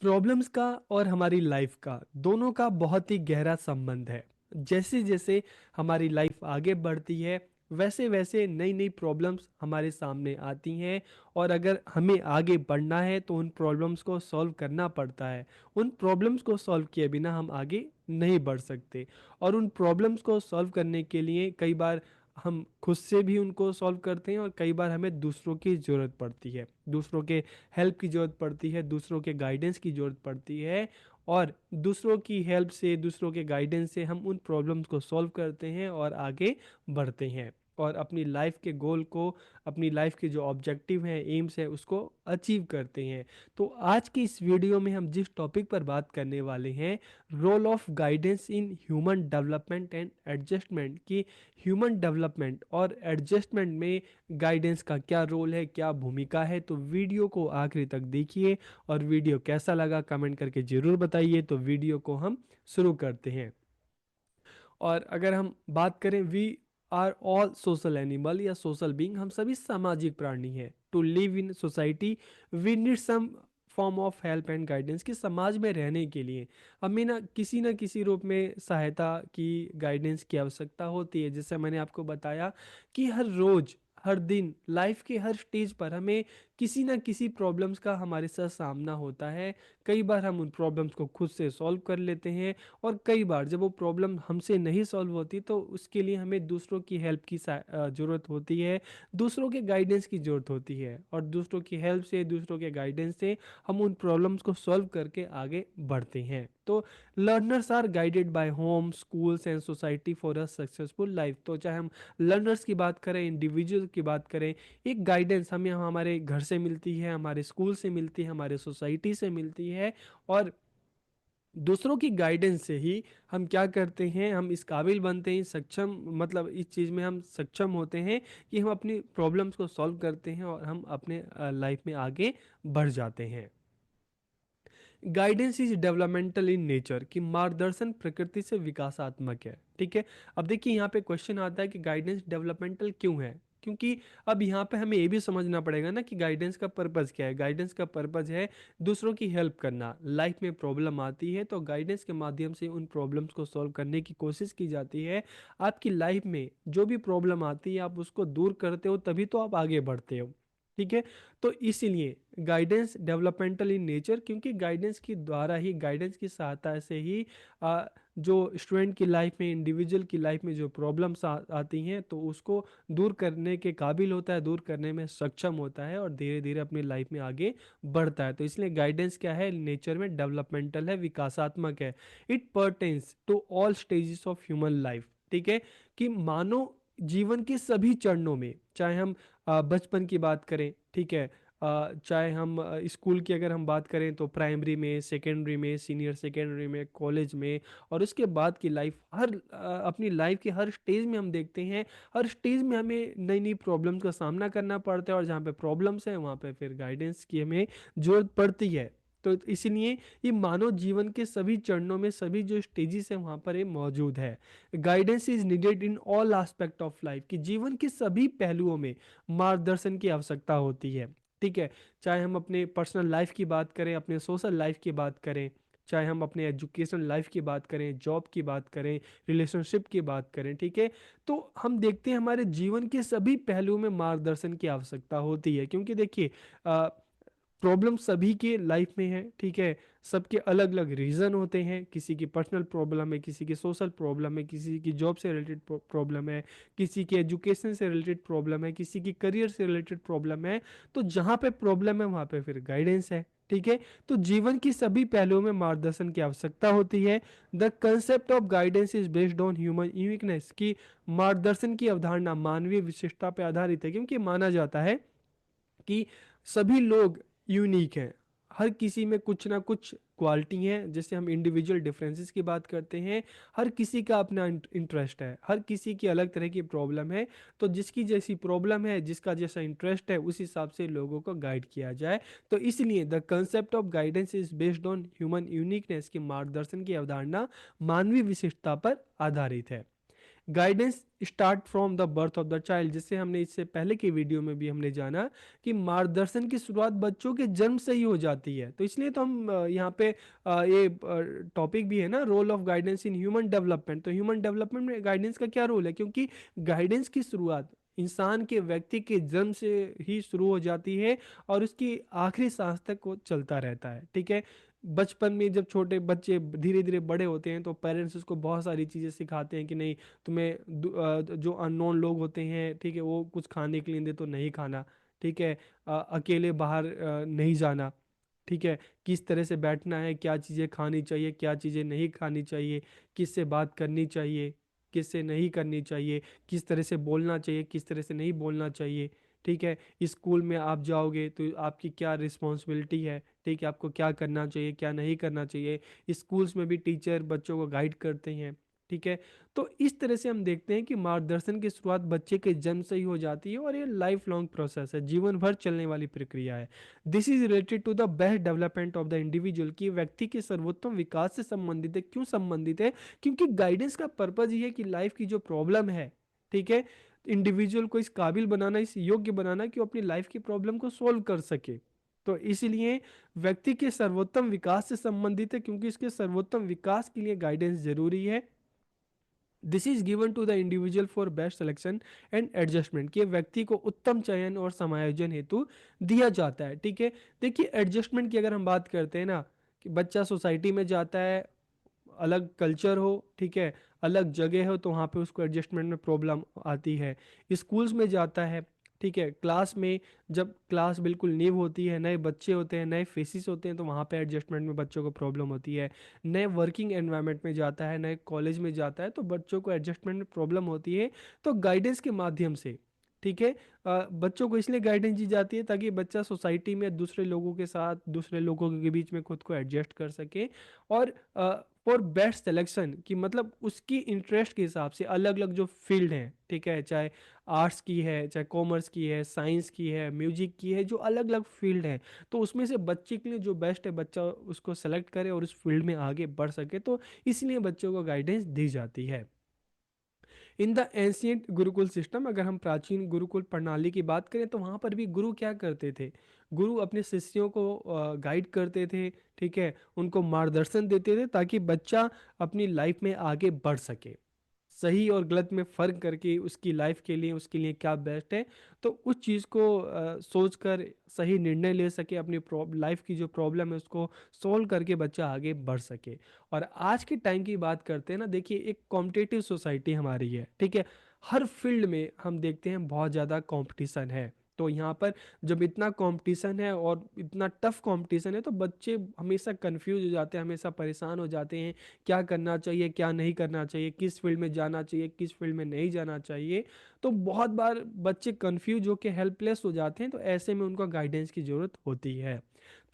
Problems का और हमारी लाइफ का दोनों का बहुत ही गहरा संबंध है। जैसे जैसे हमारी लाइफ आगे बढ़ती है वैसे वैसे नई नई प्रॉब्लम्स हमारे सामने आती हैं। और अगर हमें आगे बढ़ना है तो उन प्रॉब्लम्स को सॉल्व करना पड़ता है। उन प्रॉब्लम्स को सॉल्व किए बिना हम आगे नहीं बढ़ सकते। और उन प्रॉब्लम्स को सॉल्व करने के लिए कई बार हम खुद से भी उनको सॉल्व करते हैं और कई बार हमें दूसरों की ज़रूरत पड़ती है। दूसरों के हेल्प की ज़रूरत पड़ती है, दूसरों के गाइडेंस की ज़रूरत पड़ती है। और दूसरों की हेल्प से, दूसरों के गाइडेंस से हम उन प्रॉब्लम्स को सॉल्व करते हैं और आगे बढ़ते हैं और अपनी लाइफ के गोल को, अपनी लाइफ के जो ऑब्जेक्टिव हैं, एम्स है, उसको अचीव करते हैं। तो आज की इस वीडियो में हम जिस टॉपिक पर बात करने वाले हैं, role of guidance in human development and adjustment, की ह्यूमन डेवलपमेंट और एडजस्टमेंट में गाइडेंस का क्या रोल है, क्या भूमिका है। तो वीडियो को आखिरी तक देखिए और वीडियो कैसा लगा कमेंट करके ज़रूर बताइए। तो वीडियो को हम शुरू करते हैं। और अगर हम बात करें, we are all social animal या सोशल बीइंग, हम सभी सामाजिक प्राणी हैं। To live in society we need some form of help and guidance, कि समाज में रहने के लिए हमें ना किसी रूप में सहायता की, गाइडेंस की आवश्यकता होती है। जैसे मैंने आपको बताया कि हर रोज, हर दिन, लाइफ के हर स्टेज पर हमें किसी ना किसी प्रॉब्लम्स का हमारे साथ सामना होता है। कई बार हम उन प्रॉब्लम्स को खुद से सॉल्व कर लेते हैं और कई बार जब वो प्रॉब्लम हमसे नहीं सॉल्व होती तो उसके लिए हमें दूसरों की हेल्प की ज़रूरत होती है, दूसरों के गाइडेंस की ज़रूरत होती है। और दूसरों की हेल्प से, दूसरों के गाइडेंस से हम उन प्रॉब्लम्स को सॉल्व करके आगे बढ़ते हैं। तो learners are guided by home, schools and society for a successful life. तो चाहे हम लर्नर्स की बात करें, इंडिविजुअल की बात करें, एक गाइडेंस हमें हमारे घर से मिलती है, हमारे स्कूल से मिलती है, हमारे सोसाइटी से मिलती है। और दूसरों की गाइडेंस से ही हम क्या करते हैं, हम इस काबिल बनते हैं, सक्षम, मतलब इस चीज़ में हम सक्षम होते हैं कि हम अपनी प्रॉब्लम्स को सॉल्व करते हैं और हम अपने लाइफ में आगे बढ़ जाते हैं। Guidance is developmental in nature, कि मार्गदर्शन प्रकृति से विकासात्मक है। ठीक है। अब देखिए यहाँ पे क्वेश्चन आता है कि गाइडेंस डेवलपमेंटल क्यों है। क्योंकि अब यहाँ पे हमें ये भी समझना पड़ेगा ना कि गाइडेंस का पर्पज़ क्या है। गाइडेंस का पर्पज़ है दूसरों की हेल्प करना। लाइफ में प्रॉब्लम आती है तो गाइडेंस के माध्यम से उन प्रॉब्लम्स को सॉल्व करने की कोशिश की जाती है। आपकी लाइफ में जो भी प्रॉब्लम आती है आप उसको दूर करते हो तभी तो आप आगे बढ़ते हो। ठीक है। तो इसीलिए गाइडेंस डेवलपमेंटल इन नेचर, क्योंकि गाइडेंस के द्वारा ही, गाइडेंस की सहायता से ही जो स्टूडेंट की लाइफ में, इंडिविजुअल की लाइफ में जो प्रॉब्लम्स आती हैं तो उसको दूर करने के काबिल होता है, दूर करने में सक्षम होता है और धीरे धीरे अपनी लाइफ में आगे बढ़ता है। तो इसलिए गाइडेंस क्या है, नेचर में डेवलपमेंटल है, विकासात्मक है। It pertains to all stages of human life. ठीक है। कि मानव जीवन के सभी चरणों में, चाहे हम बचपन की बात करें, ठीक है, चाहे हम स्कूल की अगर हम बात करें तो प्राइमरी में, सेकेंडरी में, सीनियर सेकेंडरी में, कॉलेज में, और उसके बाद की लाइफ, हर अपनी लाइफ के हर स्टेज में हम देखते हैं, हर स्टेज में हमें नई नई प्रॉब्लम्स का सामना करना पड़ता है। और जहाँ पे प्रॉब्लम्स है वहाँ पे फिर गाइडेंस की हमें जरूरत पड़ती है। तो इसीलिए ये मानव जीवन के सभी चरणों में, सभी जो स्टेजेस है वहाँ पर ये मौजूद है। Guidance is needed in all aspect of life, कि जीवन के सभी पहलुओं में मार्गदर्शन की आवश्यकता होती है। ठीक है। चाहे हम अपने पर्सनल लाइफ की बात करें, अपने सोशल लाइफ की बात करें, चाहे हम अपने एजुकेशन लाइफ की बात करें, जॉब की बात करें, रिलेशनशिप की बात करें। ठीक है। तो हम देखते हैं हमारे जीवन के सभी पहलुओं में मार्गदर्शन की आवश्यकता होती है। क्योंकि देखिए प्रॉब्लम सभी के लाइफ में है। ठीक है। सबके अलग अलग रीज़न होते हैं, किसी की पर्सनल प्रॉब्लम है, किसी की सोशल प्रॉब्लम है, किसी की जॉब से रिलेटेड प्रॉब्लम है, किसी की एजुकेशन से रिलेटेड प्रॉब्लम है, किसी की करियर से रिलेटेड प्रॉब्लम है। तो जहाँ पे प्रॉब्लम है वहाँ पे फिर गाइडेंस है। ठीक है। तो जीवन की सभी पहलुओं में मार्गदर्शन की आवश्यकता होती है। The concept of guidance is based on human uniqueness, की मार्गदर्शन की अवधारणा मानवीय विशिष्टता पर आधारित है। क्योंकि माना जाता है कि सभी लोग यूनिक हैं, हर किसी में कुछ ना कुछ क्वालिटी है। जैसे हम इंडिविजुअल डिफरेंसेस की बात करते हैं, हर किसी का अपना इंटरेस्ट है, हर किसी की अलग तरह की प्रॉब्लम है। तो जिसकी जैसी प्रॉब्लम है, जिसका जैसा इंटरेस्ट है, उस हिसाब से लोगों को गाइड किया जाए। तो इसलिए the concept of guidance is based on human uniqueness, की मार्गदर्शन की अवधारणा मानवीय विशिष्टता पर आधारित है। Guidance start from the birth of the child, जिससे हमने इससे पहले की वीडियो में भी हमने जाना कि मार्गदर्शन की शुरुआत बच्चों के जन्म से ही हो जाती है। तो इसलिए तो हम यहाँ पे ये टॉपिक भी है ना, role of guidance in human development. तो ह्यूमन डेवलपमेंट में गाइडेंस का क्या रोल है, क्योंकि गाइडेंस की शुरुआत इंसान के व्यक्ति के जन्म से ही शुरू हो जाती है और उसकी आखिरी सांस तक वो चलता रहता है। ठीक है, बचपन में जब छोटे बच्चे धीरे धीरे बड़े होते हैं तो पेरेंट्स उसको बहुत सारी चीज़ें सिखाते हैं कि नहीं, तुम्हें जो अननोन लोग होते हैं, ठीक है, वो कुछ खाने के लिए दे तो नहीं खाना। ठीक है, अकेले बाहर नहीं जाना। ठीक है, किस तरह से बैठना है, क्या चीज़ें खानी चाहिए, क्या चीज़ें नहीं खानी चाहिए, किससे बात करनी चाहिए, किससे नहीं करनी चाहिए, किस तरह से बोलना चाहिए, किस तरह से नहीं बोलना चाहिए। ठीक है, स्कूल में आप जाओगे तो आपकी क्या रिस्पॉन्सिबिलिटी है, ठीक है, आपको क्या करना चाहिए, क्या नहीं करना चाहिए। स्कूल्स में भी टीचर बच्चों को गाइड करते हैं। ठीक है, तो इस तरह से हम देखते हैं कि मार्गदर्शन की शुरुआत बच्चे के जन्म से ही हो जाती है और ये लाइफ लॉन्ग प्रोसेस है, जीवन भर चलने वाली प्रक्रिया है। This is related to the best development of the individual, कि व्यक्ति के सर्वोत्तम विकास से संबंधित है। क्यों संबंधित है, क्योंकि गाइडेंस का पर्पज ये है कि लाइफ की जो प्रॉब्लम है, ठीक है, इंडिविजुअल को इस काबिल बनाना, इस योग्य बनाना कि वो अपनी लाइफ की प्रॉब्लम को सोल्व कर सके। तो इसलिए व्यक्ति के सर्वोत्तम विकास से संबंधित है, क्योंकि इसके सर्वोत्तम विकास के लिए गाइडेंस जरूरी है। This is given to the individual for best selection and adjustment, कि व्यक्ति को उत्तम चयन और समायोजन हेतु दिया जाता है। ठीक है, देखिए एडजस्टमेंट की अगर हम बात करते हैं ना, कि बच्चा सोसाइटी में जाता है, अलग कल्चर हो, ठीक है, अलग जगह हो, तो वहाँ पे उसको एडजस्टमेंट में प्रॉब्लम आती है। स्कूल्स में जाता है, ठीक है, क्लास में जब क्लास बिल्कुल न्यू होती है, नए बच्चे होते हैं, नए फेसिस होते हैं, तो वहाँ पे एडजस्टमेंट में बच्चों को प्रॉब्लम होती है। नए वर्किंग एनवायरनमेंट में जाता है, नए कॉलेज में जाता है, तो बच्चों को एडजस्टमेंट में प्रॉब्लम होती है। तो गाइडेंस के माध्यम से, ठीक है, बच्चों को इसलिए गाइडेंस दी जाती है ताकि बच्चा सोसाइटी में दूसरे लोगों के साथ, दूसरे लोगों के बीच में खुद को एडजस्ट कर सके। और फॉर बेस्ट सिलेक्शन, कि मतलब उसकी इंटरेस्ट के हिसाब से अलग अलग जो फील्ड हैं, ठीक है, चाहे आर्ट्स की है, चाहे कॉमर्स की है, साइंस की है, म्यूजिक की है, जो अलग अलग फील्ड हैं, तो उसमें से बच्चे के लिए जो बेस्ट है बच्चा उसको सेलेक्ट करे और उस फील्ड में आगे बढ़ सके। तो इसलिए बच्चों को गाइडेंस दी जाती है। In the ancient Gurukul system, अगर हम प्राचीन गुरुकुल प्रणाली की बात करें तो वहाँ पर भी गुरु क्या करते थे, गुरु अपने शिष्यों को गाइड करते थे। ठीक है, उनको मार्गदर्शन देते थे ताकि बच्चा अपनी लाइफ में आगे बढ़ सके, सही और गलत में फ़र्क करके उसकी लाइफ के लिए, उसके लिए क्या बेस्ट है, तो उस चीज़ को सोच कर सही निर्णय ले सके, अपनी लाइफ की जो प्रॉब्लम है उसको सोल्व करके बच्चा आगे बढ़ सके। और आज के टाइम की बात करते हैं ना, देखिए एक कॉम्पिटिटिव सोसाइटी हमारी है, ठीक है, हर फील्ड में हम देखते हैं बहुत ज़्यादा कंपटीशन है। तो यहाँ पर जब इतना कंपटीशन है और इतना टफ कंपटीशन है, तो बच्चे हमेशा कंफ्यूज हो जाते हैं, हमेशा परेशान हो जाते हैं, क्या करना चाहिए, क्या नहीं करना चाहिए, किस फील्ड में जाना चाहिए, किस फील्ड में नहीं जाना चाहिए। तो बहुत बार बच्चे कंफ्यूज होकर हेल्पलेस हो जाते हैं, तो ऐसे में उनको गाइडेंस की ज़रूरत होती है।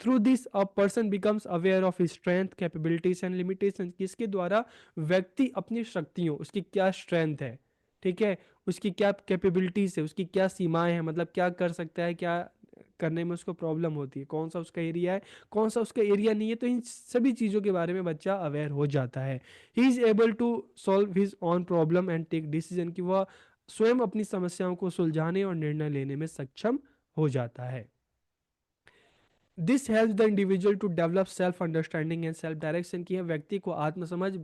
Through this a person becomes aware of strength, capabilities and limitation, जिसके द्वारा व्यक्ति अपनी शक्तियों, उसकी क्या स्ट्रेंथ है, ठीक है, उसकी क्या कैपेबिलिटीज है, उसकी क्या सीमाएं हैं, मतलब क्या कर सकता है, क्या करने में उसको प्रॉब्लम होती है, कौन सा उसका एरिया है, कौन सा उसका एरिया नहीं है। तो इन सभी चीज़ों के बारे में बच्चा अवेयर हो जाता है। He is able to solve his own problem and take decision, कि वह स्वयं अपनी समस्याओं को सुलझाने और निर्णय लेने में सक्षम हो जाता है। This help the individual to develop self understanding and self direction, की है व्यक्ति को आत्मसमझ।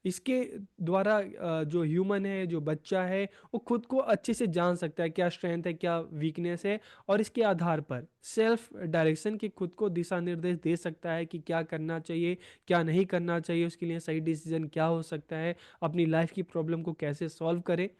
इसके द्वारा जो ह्यूमन है, जो बच्चा है, वो खुद को अच्छे से जान सकता है, क्या स्ट्रेंथ है, क्या वीकनेस है, और इसके आधार पर सेल्फ डायरेक्शन की खुद को दिशा निर्देश दे सकता है कि क्या करना चाहिए, क्या नहीं करना चाहिए, उसके लिए सही डिसीजन क्या हो सकता है, अपनी लाइफ की प्रॉब्लम को कैसे सॉल्व करे।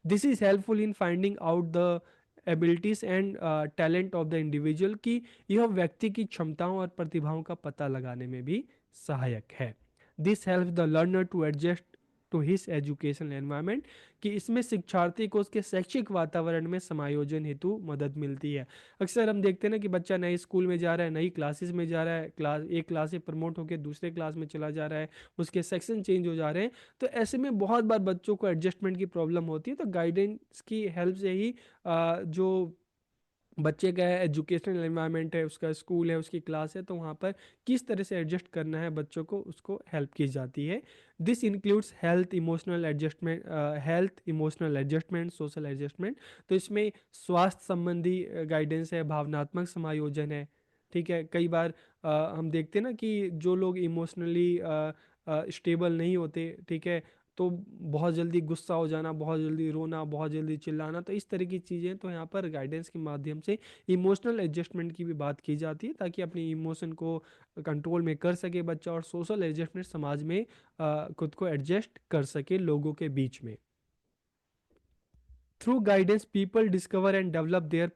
This is helpful in finding out the abilities and talent of the individual, की यह व्यक्ति की क्षमताओं और प्रतिभाओं का पता लगाने में भी सहायक है। This help the learner to adjust to his educational environment, कि इसमें शिक्षार्थी को उसके शैक्षिक वातावरण में समायोजन हेतु मदद मिलती है। अक्सर हम देखते हैं ना कि बच्चा नए स्कूल में जा रहा है, नई क्लासेस में जा रहा है, क्लास एक क्लास से प्रमोट होकर दूसरे क्लास में चला जा रहा है, उसके सेक्शन चेंज हो जा रहे हैं। तो ऐसे में बहुत बार बच्चों को एडजस्टमेंट की प्रॉब्लम होती है, तो गाइडेंस की हेल्प से ही जो बच्चे का एजुकेशनल एनवायरनमेंट है, उसका स्कूल है, उसकी क्लास है, तो वहाँ पर किस तरह से एडजस्ट करना है बच्चों को, उसको हेल्प की जाती है। This includes health emotional adjustment, social adjustment. तो इसमें स्वास्थ्य संबंधी गाइडेंस है, भावनात्मक समायोजन है। ठीक है, कई बार हम देखते हैं ना कि जो लोग इमोशनली स्टेबल नहीं होते, ठीक है, तो बहुत जल्दी गुस्सा हो जाना, बहुत जल्दी रोना, बहुत जल्दी चिल्लाना, तो इस तरह की चीज़ें, तो यहाँ पर गाइडेंस के माध्यम से इमोशनल एडजस्टमेंट की भी बात की जाती है, ताकि अपनी इमोशन को कंट्रोल में कर सके बच्चा, और सोशल एडजस्टमेंट समाज में खुद को एडजस्ट कर सके लोगों के बीच में। Through guidance, people discover and develop their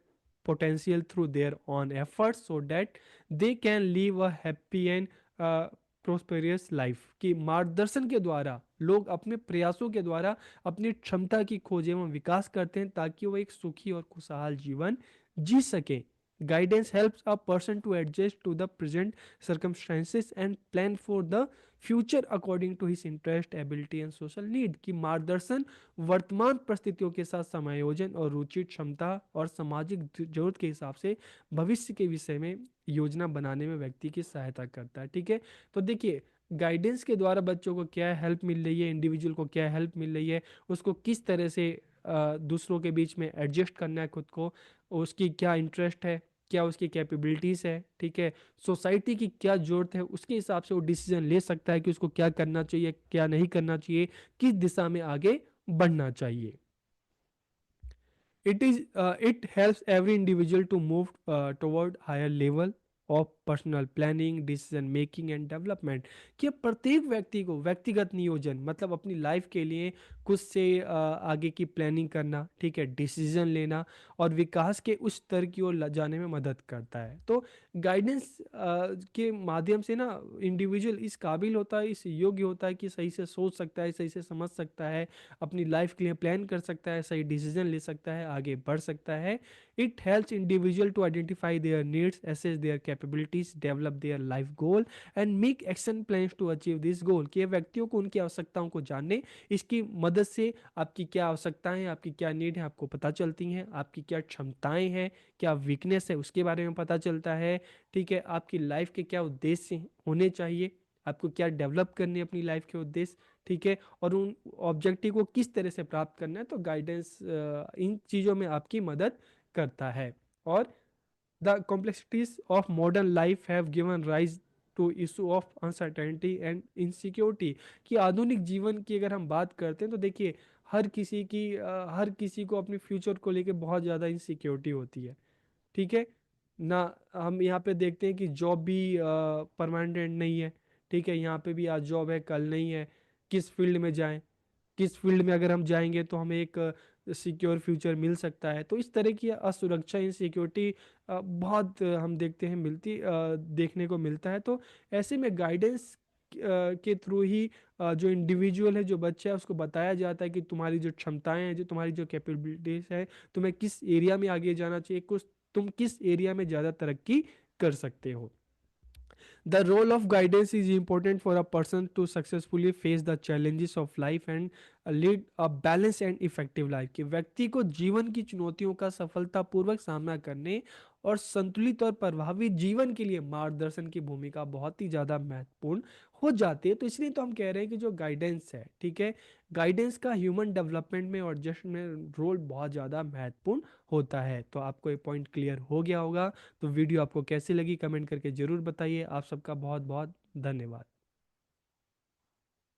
potential through their own efforts so that they can live a happy and prosperous life। कि मार्गदर्शन के द्वारा लोग अपने प्रयासों के द्वारा अपनी क्षमता की खोज एवं विकास करते हैं, ताकि वो एक सुखी और खुशहाल जीवन जी सके। Guidance helps a person to adjust to the present circumstances and plan for the future according to his interest, ability and social need. की मार्गदर्शन वर्तमान परिस्थितियों के साथ समायोजन और रुचि, क्षमता और सामाजिक जरूरत के हिसाब से भविष्य के विषय में योजना बनाने में व्यक्ति की सहायता करता है। ठीक है, तो देखिए गाइडेंस के द्वारा बच्चों को क्या हेल्प मिल रही है, इंडिविजुअल को क्या हेल्प मिल रही है, उसको किस तरह से दूसरों के बीच में एडजस्ट करना है खुद को, उसकी क्या इंटरेस्ट है, क्या उसकी कैपेबिलिटीज़ है, ठीक है, सोसाइटी की क्या ज़रूरत है, उसके हिसाब से वो डिसीजन ले सकता है कि उसको क्या करना चाहिए, क्या नहीं करना चाहिए, किस दिशा में आगे बढ़ना चाहिए। It helps every individual to move toward higher level of personal planning, decision making and development. कि अब प्रत्येक व्यक्ति को व्यक्तिगत नियोजन, मतलब अपनी लाइफ के लिए कुछ से आगे की प्लानिंग करना, ठीक है, डिसीजन लेना और विकास के उस स्तर की ओर जाने में मदद करता है। तो गाइडेंस के माध्यम से ना इंडिविजुअल इस काबिल होता है, इस योग्य होता है कि सही से सोच सकता है, सही से समझ सकता है, अपनी लाइफ के लिए प्लान कर सकता है, सही डिसीजन ले सकता है, आगे बढ़ सकता है। It helps individual to identify their needs, assess their capabilities, develop their life goal and make action plans to achieve this goal. कि ये व्यक्तियों को उनकी आवश्यकताओं को जानने, इसकी मदद से आपकी क्या आवश्यकताएं हैं, आपकी क्या नीड है, आपको पता चलती हैं, आपकी क्या क्षमताएं हैं, क्या वीकनेस है, उसके बारे में पता चलता है। ठीक है, आपकी लाइफ के क्या उद्देश्य होने चाहिए, आपको क्या डेवलप करने हैं अपनी लाइफ के उद्देश्य, ठीक है, और उन ऑब्जेक्टिव को किस तरह से प्राप्त करना है। तो गाइडेंस इन चीज़ों में आपकी मदद करता है। और the complexities of modern life have given rise to issue of uncertainty and insecurity. कि आधुनिक जीवन की अगर हम बात करते हैं तो देखिए हर किसी को अपने फ्यूचर को लेकर बहुत ज़्यादा इनसिक्योरिटी होती है। ठीक है ना, हम यहाँ पे देखते हैं कि जॉब भी परमानेंट नहीं है। ठीक है, यहाँ पे भी आज जॉब है, कल नहीं है, किस फील्ड में जाएं, किस फील्ड में अगर हम जाएंगे तो हमें एक सिक्योर फ्यूचर मिल सकता है। तो इस तरह की असुरक्षा, इनसिक्योरिटी बहुत हम देखते हैं देखने को मिलता है। तो ऐसे में गाइडेंस के थ्रू ही जो इंडिविजुअल है, जो बच्चा है, उसको बताया जाता है कि तुम्हारी जो क्षमताएं हैं, जो तुम्हारी जो कैपेबिलिटीज है, तुम्हें किस एरिया में आगे जाना चाहिए, कुछ तुम किस एरिया में ज़्यादा तरक्की कर सकते हो। The role of guidance is important for a person to successfully face the challenges of life and lead a balanced and effective life। कि व्यक्ति को जीवन की चुनौतियों का सफलतापूर्वक सामना करने और संतुलित और प्रभावी जीवन के लिए मार्गदर्शन की भूमिका बहुत ही ज़्यादा महत्वपूर्ण हो जाती है। तो इसलिए तो हम कह रहे हैं कि जो गाइडेंस है, ठीक है, गाइडेंस का ह्यूमन डेवलपमेंट में और जस्ट में रोल बहुत ज़्यादा महत्वपूर्ण होता है। तो आपको ये पॉइंट क्लियर हो गया होगा। तो वीडियो आपको कैसी लगी कमेंट करके ज़रूर बताइए। आप सबका बहुत बहुत धन्यवाद।